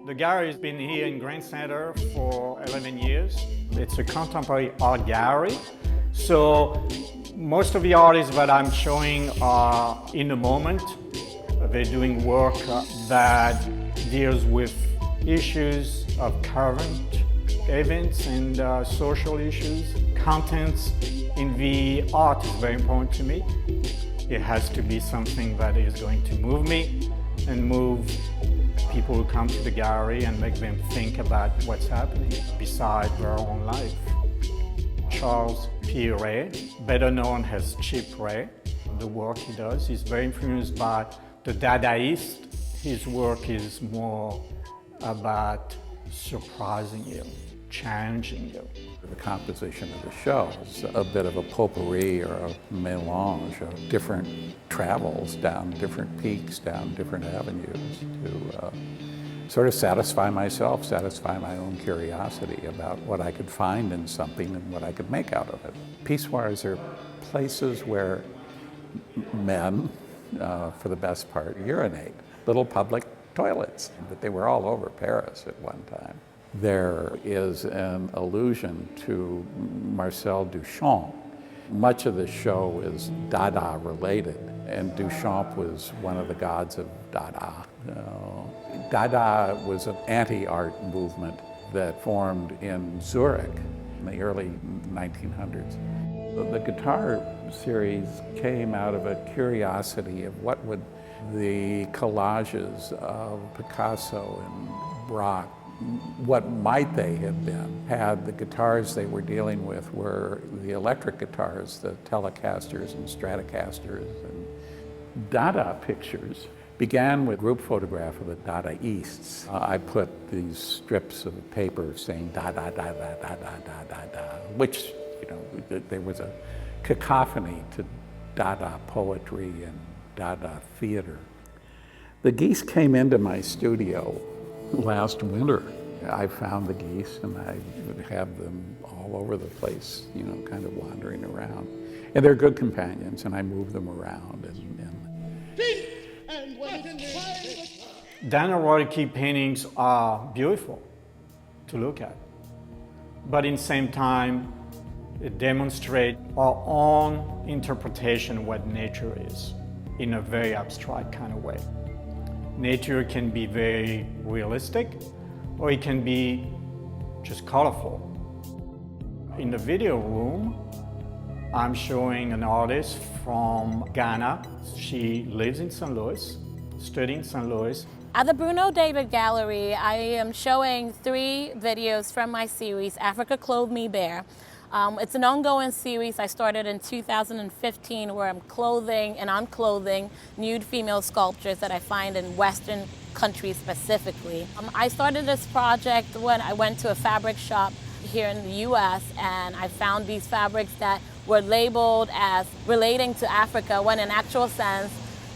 The gallery has been here in Grand Center for 11 years. It's a contemporary art gallery. So most of the artists that I'm showing are in the moment. They're doing work that deals with issues of current events and social issues. Contents in the art is very important to me. It has to be something that is going to move me and move people who come to the gallery and make them think about what's happening beside their own life. Charles Reay, better known as Chip Reay, the work he does is very influenced by the Dadaist. His work is more about surprising you, challenging you. The composition of the show is a bit of a potpourri or a melange of different travels down different peaks, down different avenues to sort of satisfy myself, satisfy my own curiosity about what I could find in something and what I could make out of it. Pissoirs are places where men, for the best part, urinate. Little public toilets, but they were all over Paris at one time. There is an allusion to Marcel Duchamp. Much of the show is Dada related, and Duchamp was one of the gods of Dada. Dada was an anti-art movement that formed in Zurich in the early 1900s. The guitar series came out of a curiosity of what would the collages of Picasso and Braque, what might they have been had the guitars they were dealing with were the electric guitars, the Telecasters and Stratocasters. And Dada pictures began with a group photograph of the Dadaists. I put these strips of paper saying da da da da da da da da da, which, you know, there was a cacophony to Dada poetry and Dada theater. The geese came into my studio last winter. I found the geese and I would have them all over the place, you know, kind of wandering around. And they're good companions, and I move them around. Dana Raedeke paintings are beautiful to look at, but in the same time, it demonstrates our own interpretation of what nature is in a very abstract kind of way. Nature can be very realistic, or it can be just colorful. In the video room, I'm showing an artist from Ghana. She lives in St. Louis, studying in St. Louis. At the Bruno David Gallery, I am showing 3 videos from my series, Africa Clothe Me Bare. It's an ongoing series I started in 2015 where I'm clothing and unclothing nude female sculptures that I find in Western countries specifically. I started this project when I went to a fabric shop here in the US, and I found these fabrics that were labeled as relating to Africa when in actual sense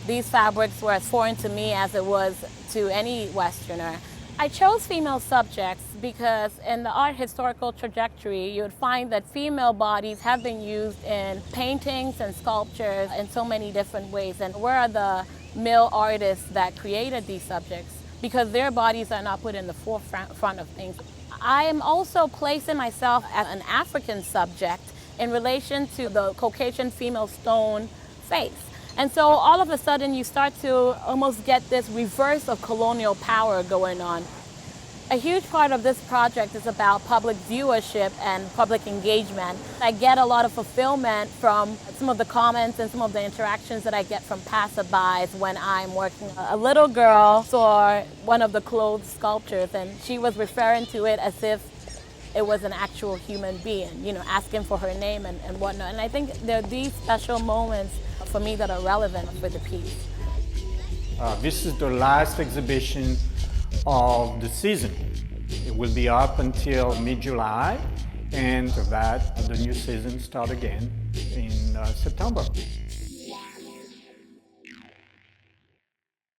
these fabrics were as foreign to me as it was to any Westerner. I chose female subjects because in the art historical trajectory, you would find that female bodies have been used in paintings and sculptures in so many different ways. And where are the male artists that created these subjects? Because their bodies are not put in the forefront of things. I am also placing myself as an African subject in relation to the Caucasian female stone face. And so all of a sudden you start to almost get this reverse of colonial power going on. A huge part of this project is about public viewership and public engagement. I get a lot of fulfillment from some of the comments and some of the interactions that I get from passerbys when I'm working. A little girl saw one of the clothed sculptures and she was referring to it as if it was an actual human being, you know, asking for her name and whatnot. And I think there are these special moments for me that are relevant for the piece. This is the last exhibition of the season. It will be up until mid-July, and after that, the new season starts again in September.